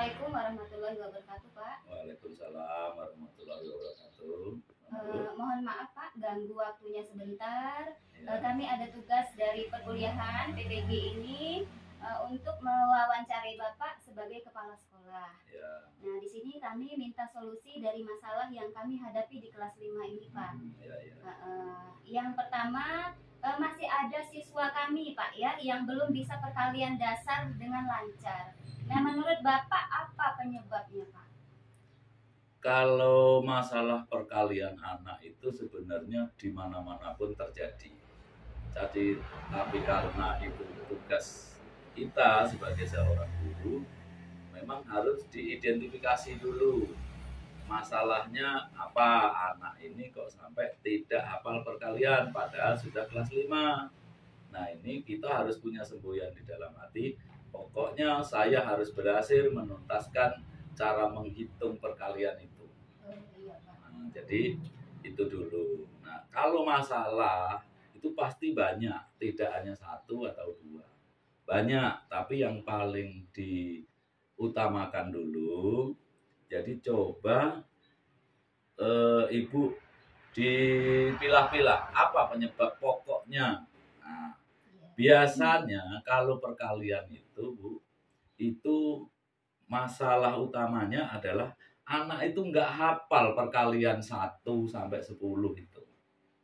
Assalamualaikum warahmatullahi wabarakatuh, Pak. Waalaikumsalam warahmatullahi wabarakatuh. Mohon maaf, Pak, ganggu waktunya sebentar. Ya. Kami ada tugas dari perkuliahan PPG ini untuk mewawancarai Bapak sebagai kepala sekolah. Ya. Nah, di sini kami minta solusi dari masalah yang kami hadapi di kelas 5 ini, Pak. Ya, ya. Yang pertama, masih ada siswa kami, Pak, ya, yang belum bisa perkalian dasar dengan lancar. Nah, menurut Bapak apa penyebabnya, Pak? Kalau masalah perkalian anak itu sebenarnya di mana-mana pun terjadi. Jadi, tapi karena itu tugas kita sebagai seorang guru, memang harus diidentifikasi dulu masalahnya apa, anak ini kok sampai tidak hafal perkalian padahal sudah kelas 5. Nah, ini kita harus punya semboyan di dalam hati. Pokoknya saya harus berhasil menuntaskan cara menghitung perkalian itu. Nah, jadi itu dulu. Nah, kalau masalah itu pasti banyak, tidak hanya satu atau dua. Banyak, tapi yang paling diutamakan dulu. Jadi coba Ibu dipilah-pilah apa penyebab pokoknya. Nah, biasanya kalau perkalian itu, Bu, itu masalah utamanya adalah anak itu nggak hafal perkalian 1 sampai 10 itu.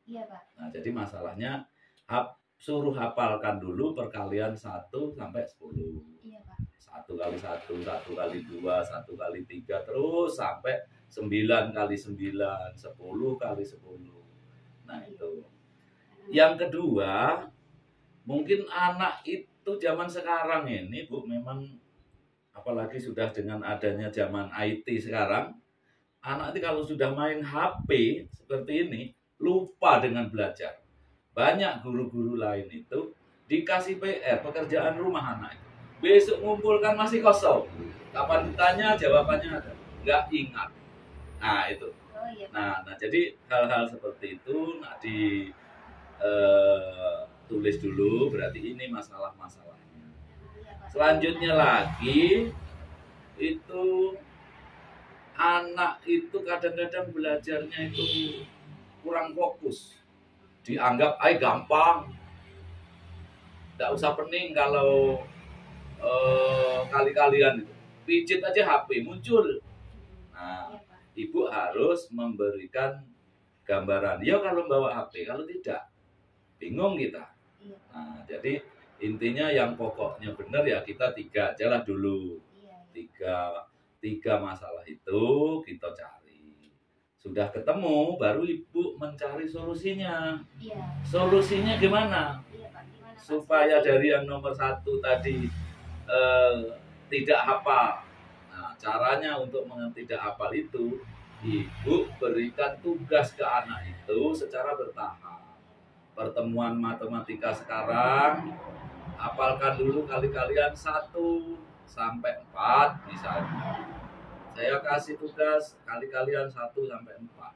Iya, Pak. Nah, jadi masalahnya suruh hafalkan dulu perkalian 1 sampai 10. Iya, Pak. 1 kali 1, 1 kali 2, 1 kali 3, terus sampai 9 kali 9, 10 kali 10. Nah, itu. Yang kedua, mungkin anak itu zaman sekarang ini, Bu, memang apalagi sudah dengan adanya zaman IT sekarang, anak itu kalau sudah main HP seperti ini, lupa dengan belajar. Banyak guru-guru lain itu dikasih PR, pekerjaan rumah anak itu. Besok ngumpulkan masih kosong. Kapan ditanya, jawabannya ada. Nggak ingat. Nah, itu. Oh, iya, Pak. Nah, jadi hal-hal seperti itu tulis dulu, berarti ini masalah-masalahnya. Iya, Pak. Selanjutnya lagi, itu anak itu kadang-kadang belajarnya itu kurang fokus. Dianggap, gampang. Nggak usah pening kalau kali-kalian itu. Pijit aja HP, muncul. Nah, Iya, Pak. Ibu harus memberikan gambaran. Ya kalau bawa HP, kalau tidak, bingung kita. Iya, Pak. Nah, jadi intinya yang pokoknya benar ya kita 3 aja lah dulu. Iya. Tiga masalah itu kita cari. Sudah ketemu, baru Ibu mencari solusinya. Iya. Solusinya gimana? Iya, Pak. Gimana, Pak? Supaya dari yang nomor 1 tadi tidak hafal. Nah, caranya untuk tidak hafal itu, Ibu berikan tugas ke anak itu secara bertahap. Pertemuan matematika sekarang, hafalkan dulu kali-kalian 1 sampai 4 misalnya. Saya kasih tugas kali-kalian 1 sampai 4.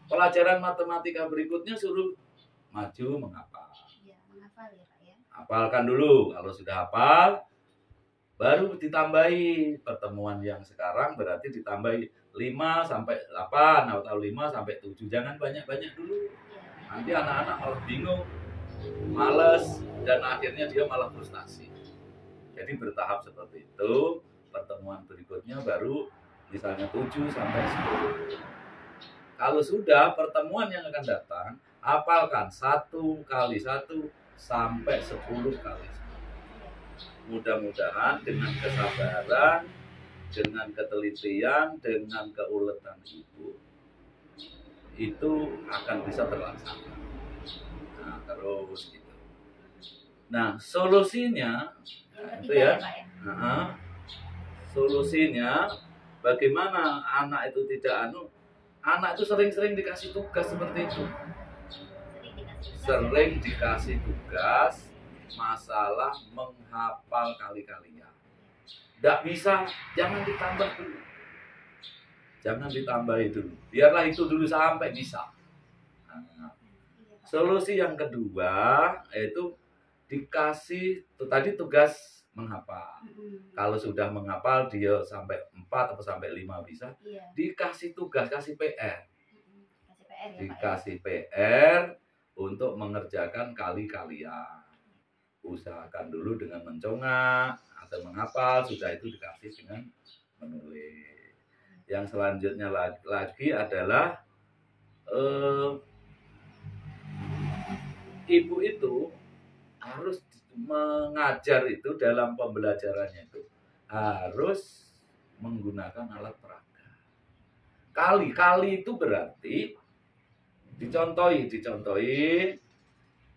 Pelajaran matematika berikutnya suruh maju menghafal. Iya, menghafal ya, Pak, ya. Hafalkan dulu. Kalau sudah hafal, baru ditambahi pertemuan yang sekarang, berarti ditambahi 5 sampai 8 atau 5 sampai 7. Jangan banyak-banyak dulu. Nanti anak-anak malah bingung, malas, dan akhirnya dia malah frustasi. Jadi bertahap seperti itu. Pertemuan berikutnya baru misalnya 7 sampai 10. Kalau sudah, pertemuan yang akan datang, hafalkan 1 kali 1 sampai 10 kali 10. Mudah-mudahan dengan kesabaran, dengan ketelitian, dengan keuletan Ibu, itu akan bisa terlaksana. Nah, terus gitu. Nah, solusinya itu ya. Solusinya bagaimana anak itu tidak anak itu sering-sering dikasih tugas seperti itu. Sering dikasih tugas masalah menghafal kali-kalian. Tidak bisa, jangan ditambah dulu. Jangan ditambahi dulu. Biarlah itu dulu sampai bisa. Nah, solusi yang kedua yaitu dikasih tadi tugas menghafal. Mm-mm. Kalau sudah menghafal dia sampai 4 atau sampai 5 bisa, Iya. dikasih tugas, kasih PR. Mm-mm. Kasih PR ya, Pak, ya? Dikasih PR untuk mengerjakan kali-kalian. Usahakan dulu dengan mencongak atau menghafal, sudah itu dikasih dengan menulis. Yang selanjutnya lagi adalah ibu itu harus mengajar itu dalam pembelajarannya itu harus menggunakan alat peraga. Kali itu berarti dicontohi.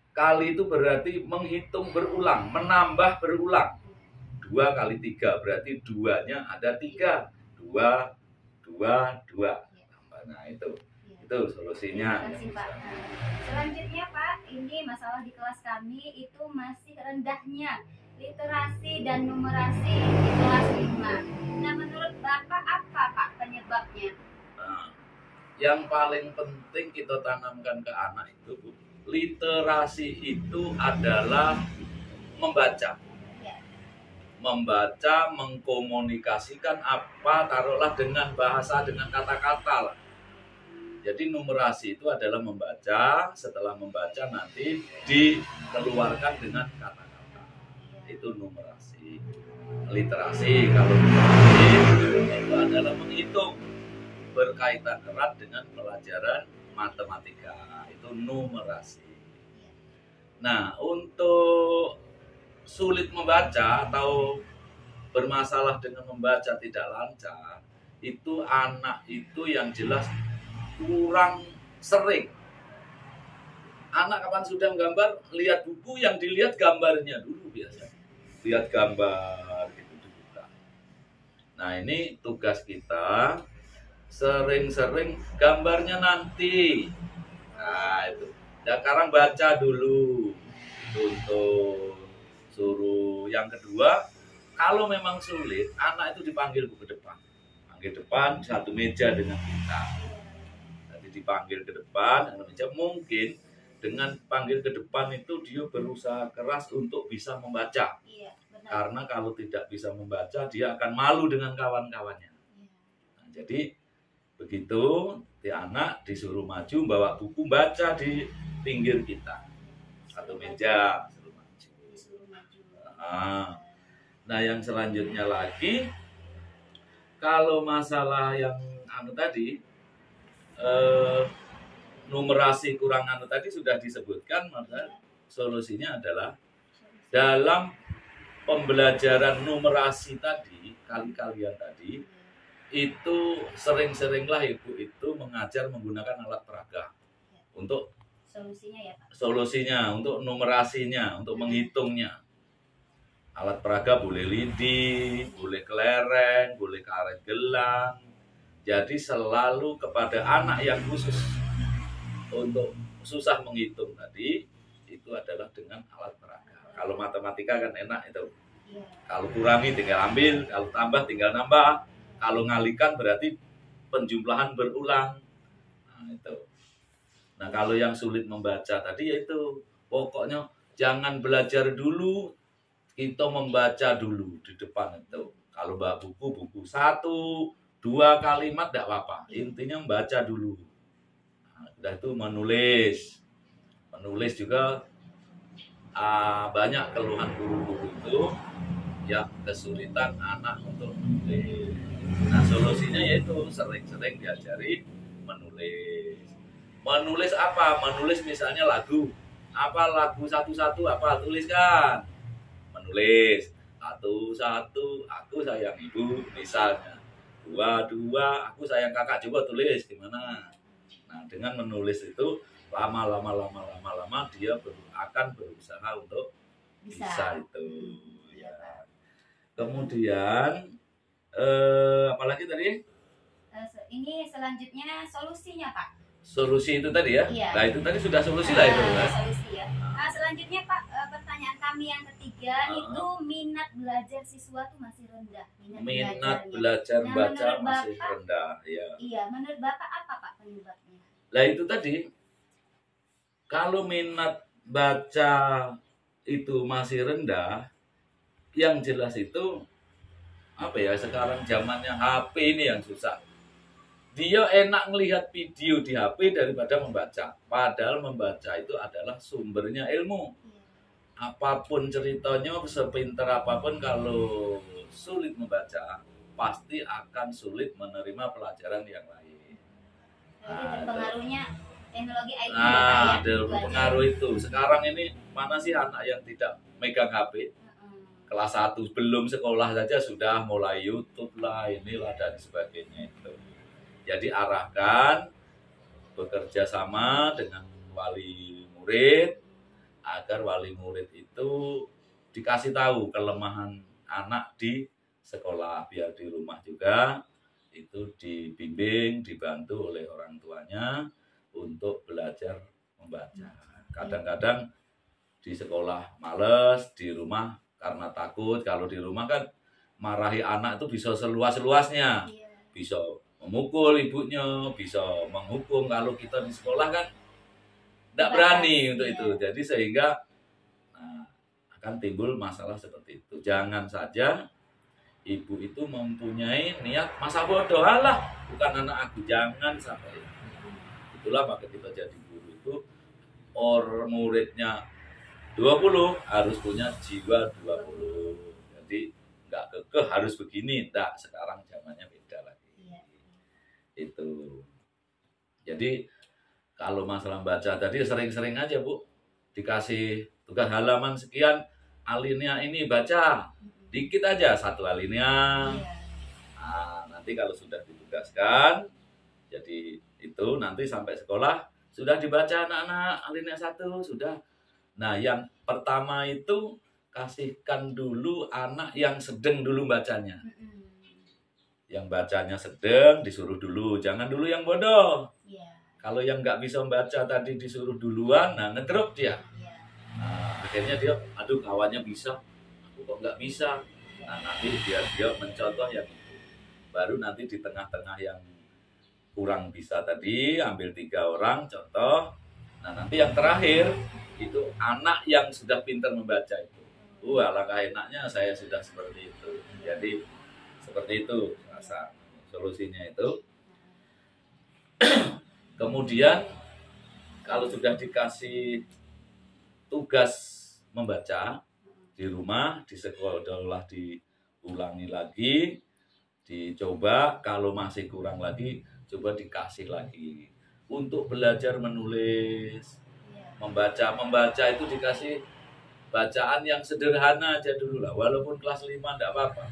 Kali itu berarti menghitung berulang, menambah berulang. 2 kali 3 berarti 2-nya ada 3. 2. Nah itu solusinya. Terima kasih, Pak. Selanjutnya, Pak, ini masalah di kelas kami itu masih rendahnya literasi dan numerasi di kelas 5. Nah, menurut Bapak apa, Pak, penyebabnya? Nah, yang paling penting kita tanamkan ke anak itu, Bu, literasi itu adalah membaca. Ya. Membaca, mengkomunikasikan apa, taruhlah dengan bahasa, dengan kata-kata lah. Jadi numerasi itu adalah membaca, setelah membaca nanti dikeluarkan dengan kata-kata. Itu numerasi. Literasi, kalau numerasi itu adalah menghitung, berkaitan erat dengan pelajaran matematika. Itu numerasi. Nah, untuk sulit membaca atau bermasalah dengan membaca tidak lancar, itu anak itu yang jelas kurang sering. Anak kapan sudah menggambar, lihat buku yang dilihat gambarnya dulu biasa. Lihat gambar gitu juga. Nah, ini tugas kita, sering-sering gambarnya nanti. Nah, itu. Dan sekarang baca dulu. Untuk suruh yang kedua, kalau memang sulit, anak itu dipanggil ke depan. Panggil depan, satu meja dengan kita. Dipanggil ke depan, mungkin dengan panggil ke depan itu dia berusaha keras untuk bisa membaca. Iya, benar. Karena kalau tidak bisa membaca, dia akan malu dengan kawan-kawannya. Nah, jadi begitu, di anak disuruh maju bawa buku baca di pinggir kita atau meja, Disuruh maju. Nah, yang selanjutnya lagi, kalau masalah yang tadi, numerasi kurang tadi sudah disebutkan, maka solusinya adalah dalam pembelajaran numerasi tadi, kali-kalian tadi, itu sering-seringlah ibu itu mengajar menggunakan alat peraga untuk solusinya ya, Pak. Solusinya untuk numerasinya, untuk menghitungnya. Alat peraga boleh lidi, boleh kelereng, boleh karet gelang. Jadi selalu kepada anak yang khusus untuk susah menghitung tadi, itu adalah dengan alat peraga. Kalau matematika kan enak itu. Iya. Kalau kurangi tinggal ambil, kalau tambah tinggal nambah. Kalau ngalikan berarti penjumlahan berulang. Nah, itu. Nah, kalau yang sulit membaca tadi yaitu pokoknya jangan belajar dulu, kita membaca dulu di depan itu. Kalau bawa buku 1-2 kalimat tidak apa-apa. Intinya membaca dulu. Nah, sudah itu menulis. Menulis juga banyak keluhan guru-guru itu yang kesulitan anak untuk menulis. Nah, solusinya yaitu sering-sering diajari menulis. Menulis apa? Menulis misalnya lagu. Apa lagu satu-satu apa? Tuliskan. Menulis. 1-1 aku sayang ibu misalnya. 2-2 aku sayang kakak, coba tulis gimana. Nah, dengan menulis itu lama-lama dia akan berusaha untuk bisa itu. Ya. Kemudian apalagi tadi? Ini selanjutnya solusinya, Pak. Solusi itu tadi ya? Iya. Nah, itu tadi sudah solusi lah itu. Solusi ya. Nah, selanjutnya Pak, pertanyaan kami yang ketiga itu minat belajar siswa tuh masih rendah. Minat belajar baca masih rendah. Ya. Iya, menurut Bapak apa Pak penyebabnya? Lah itu tadi, kalau minat baca itu masih rendah, yang jelas itu apa ya, sekarang zamannya HP ini yang susah. Dia enak melihat video di HP daripada membaca. Padahal membaca itu adalah sumbernya ilmu. Apapun ceritanya, sepintar apapun, kalau sulit membaca, pasti akan sulit menerima pelajaran yang lain. Jadi terpengaruhnya teknologi IT ya, Pak, Nah, ya, ada pengaruh itu. Sekarang ini mana sih anak yang tidak megang HP? Kelas 1 belum sekolah saja sudah mulai YouTube lah, inilah dan sebagainya itu. Jadi arahkan bekerja sama dengan wali murid agar wali murid itu dikasih tahu kelemahan anak di sekolah, biar di rumah juga itu dibimbing, dibantu oleh orang tuanya untuk belajar membaca. Kadang-kadang di sekolah males, di rumah karena takut. Kalau di rumah kan marahi anak itu bisa seluas-luasnya, bisa memukul ibunya, bisa menghukum. Kalau kita di sekolah kan tidak berani untuk itu. Jadi sehingga akan timbul masalah seperti itu. Jangan saja ibu itu mempunyai niat masa bodoh, alah bukan anak aku, jangan sampai. Itulah maka kita jadi guru itu muridnya 20 harus punya jiwa 20. Jadi nggak kekeh harus begini, enggak. Sekarang zamannya beda lagi. Itu. Jadi kalau masalah baca tadi sering-sering aja Bu, dikasih tugas halaman sekian, alinea ini baca dikit aja, satu alinea. Nah, nanti kalau sudah ditugaskan, jadi itu nanti sampai sekolah sudah dibaca anak-anak alinea 1 sudah. Nah, yang pertama itu kasihkan dulu anak yang sedang dulu bacanya. Yang bacanya sedang disuruh dulu, jangan dulu yang bodoh. Kalau yang nggak bisa membaca tadi disuruh duluan, nah ngedrop dia. Nah, akhirnya dia, aduh kawannya bisa, aku kok nggak bisa. Nah, nanti dia mencontoh yang itu. Baru nanti di tengah-tengah yang kurang bisa tadi, ambil 3 orang contoh. Nah, nanti yang terakhir itu anak yang sudah pintar membaca itu. Alangkah enaknya saya sudah seperti itu. Jadi seperti itu rasa solusinya itu. Kemudian kalau sudah dikasih tugas membaca di rumah, di sekolah diulangi lagi, dicoba, kalau masih kurang lagi coba dikasih lagi untuk belajar menulis, membaca itu dikasih bacaan yang sederhana aja dulu lah, walaupun kelas 5 enggak apa-apa,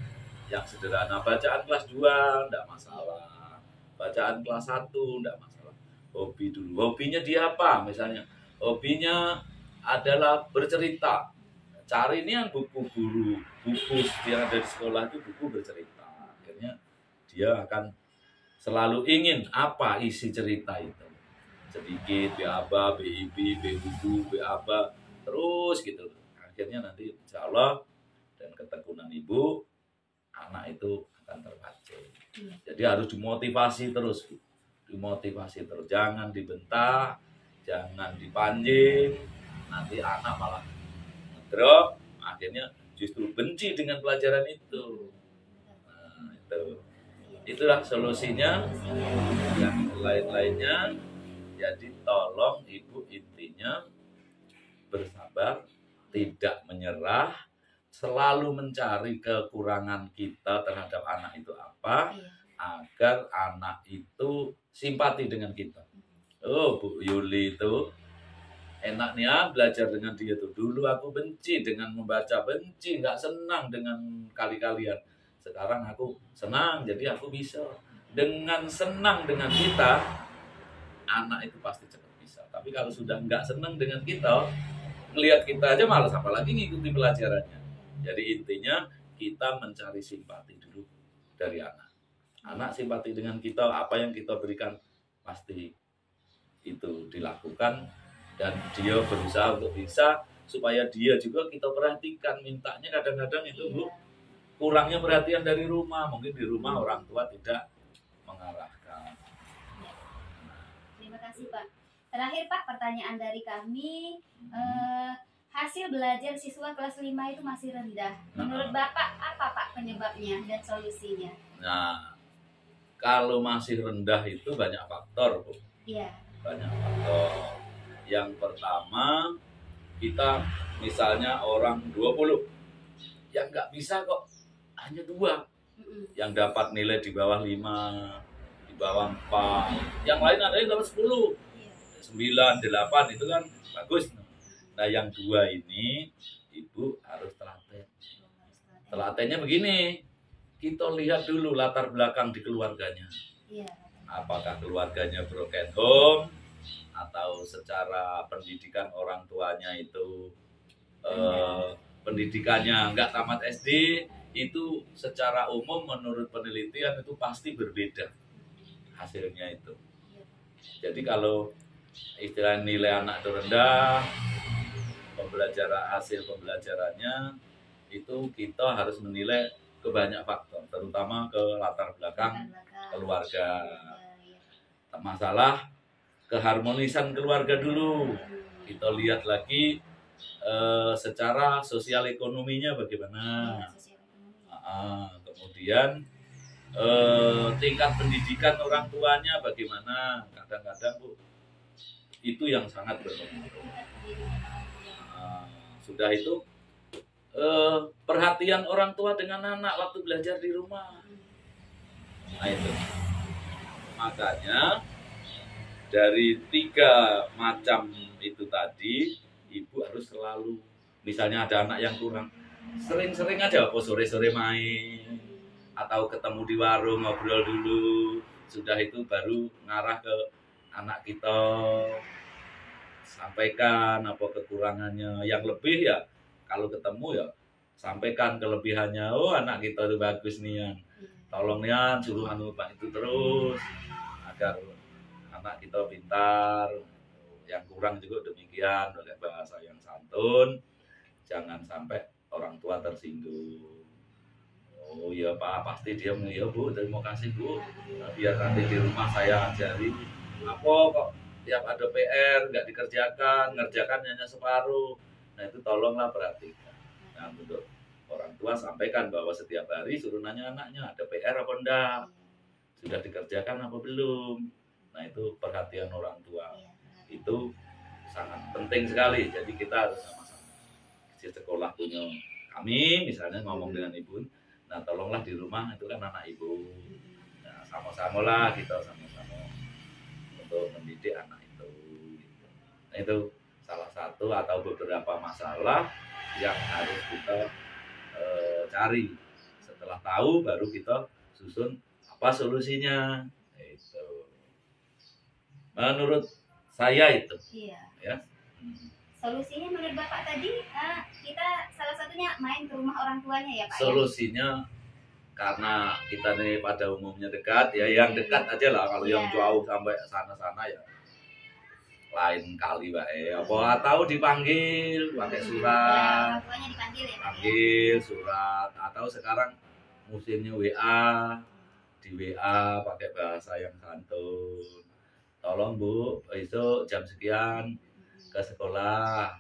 yang sederhana. Bacaan kelas 2 enggak masalah, bacaan kelas 1 enggak masalah. Hobi dulu, hobinya dia apa, misalnya hobinya adalah bercerita, cari ini yang buku yang ada di sekolah itu buku bercerita. Akhirnya dia akan selalu ingin apa isi cerita itu, sedikit B-aba, B-ibi, B-buku, B-aba, terus gitu. Akhirnya nanti insya Allah dan ketekunan ibu, anak itu akan terpacu. Jadi harus dimotivasi terus, jangan dibentak, jangan dipanjing, nanti anak malah ngedrop, akhirnya justru benci dengan pelajaran itu. Nah, itulah solusinya. Yang lain-lainnya, jadi tolong ibu intinya bersabar, tidak menyerah, selalu mencari kekurangan kita terhadap anak itu apa, agar anak itu simpati dengan kita. Oh, Bu Yuli itu enaknya belajar dengan dia tuh. Dulu aku benci dengan membaca, benci, nggak senang dengan kali-kalian. Sekarang aku senang, jadi aku bisa. Dengan senang dengan kita, anak itu pasti cepat bisa. Tapi kalau sudah nggak senang dengan kita, ngelihat kita aja malas, apalagi ngikuti pelajarannya. Jadi intinya kita mencari simpati dulu dari anak. Anak simpati dengan kita, apa yang kita berikan pasti itu dilakukan, dan dia berusaha untuk bisa, supaya dia juga kita perhatikan. Mintanya kadang-kadang itu Bu, kurangnya perhatian dari rumah, mungkin di rumah orang tua tidak mengarahkan. Terima kasih Pak. Terakhir Pak, pertanyaan dari kami, hasil belajar siswa kelas 5 itu masih rendah. Menurut Bapak apa Pak penyebabnya dan solusinya? Nah, kalau masih rendah itu banyak faktor, Bu. Iya. Banyak faktor. Yang pertama, kita misalnya orang 20 yang nggak bisa kok hanya 2 yang dapat nilai di bawah 5, di bawah 4, yang lain ada yang dapat 10, 9, 8, itu kan bagus. Nah yang 2 ini Ibu harus telaten. Telatennya begini, kita lihat dulu latar belakang di keluarganya. Apakah keluarganya broken home, atau secara pendidikan orang tuanya itu pendidikannya nggak tamat SD, itu secara umum menurut penelitian itu pasti berbeda hasilnya itu. Jadi kalau istilah nilai anak itu rendah, hasil pembelajarannya itu kita harus menilai ke banyak faktor, terutama ke latar belakang keluarga. Masalah keharmonisan keluarga dulu. Kita lihat lagi secara sosial ekonominya bagaimana. Kemudian tingkat pendidikan orang tuanya bagaimana. Kadang-kadang Bu, itu yang sangat berpengaruh. Sudah itu perhatian orang tua dengan anak waktu belajar di rumah. Nah itu. Makanya dari 3 macam itu tadi, Ibu harus selalu, misalnya ada anak yang kurang, sering-sering aja apa sore-sore main, atau ketemu di warung ngobrol dulu. Sudah itu baru ngarah ke anak kita, sampaikan apa kekurangannya. Yang lebih ya kalau ketemu ya sampaikan kelebihannya. Oh anak kita itu bagus Nian, tolong Nian suruh Pak itu terus agar anak kita pintar. Yang kurang juga demikian, oleh bahasa yang santun, jangan sampai orang tua tersinggung. Oh iya Pak, pasti dia ya Bu, terima kasih Bu, biar nanti di rumah saya ajari. Apa kok tiap ada PR nggak dikerjakan, ngerjakan hanya separuh. Nah itu tolonglah perhatikan. Nah untuk orang tua sampaikan bahwa setiap hari suruh nanya anaknya ada PR apa enggak, sudah dikerjakan apa belum. Nah itu perhatian orang tua itu sangat penting sekali. Jadi kita harus sama-sama. Si sekolah punya kami misalnya ngomong dengan ibu, nah tolonglah di rumah itu kan anak ibu. Nah sama-sama lah kita sama-sama untuk mendidik anak itu. Nah itu salah satu atau beberapa masalah yang harus kita cari. Setelah tahu baru kita susun apa solusinya. Itu menurut saya itu. Iya. Ya. Solusinya menurut Bapak tadi kita salah satunya main ke rumah orang tuanya ya Pak. Solusinya karena kita nih pada umumnya dekat ya, yang dekat aja lah. Kalau yang jauh sampai sana-sana ya lain kali Pak. Atau dipanggil pakai surat. Orang tuanya dipanggil ya Pak. Panggil surat, atau sekarang musimnya WA, di WA pakai bahasa yang santun. Tolong Bu, besok jam sekian ke sekolah,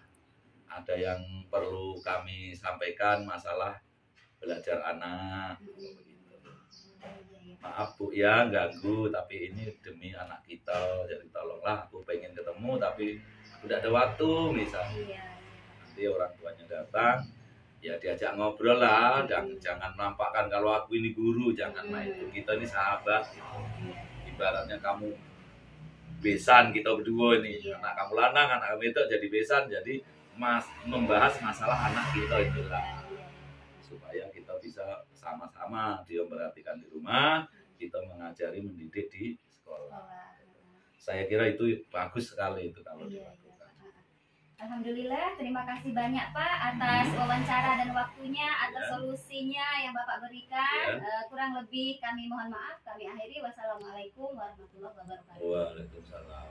ada yang perlu kami sampaikan masalah belajar anak. Maaf Bu ya ganggu, tapi ini demi anak kita, jadi tolonglah, aku pengen ketemu tapi tidak ada waktu misalnya. Nanti orang tuanya datang, ya diajak ngobrol lah, dan jangan nampakkan kalau aku ini guru, jangan main itu, kita ini sahabat. Ibaratnya kamu besan kita berdua ini, anak kamu lanang, anak kamu itu jadi besan, jadi membahas masalah anak kita itulah, supaya kita bisa sama-sama dia memperhatikan di rumah, kita mengajari mendidik di sekolah. Saya kira itu bagus sekali itu kalau dilakukan. Alhamdulillah, terima kasih banyak Pak atas wawancara dan waktunya, atas solusinya yang Bapak berikan. Kurang lebih kami mohon maaf, kami akhiri. Wassalamualaikum warahmatullahi wabarakatuh. Waalaikumsalam.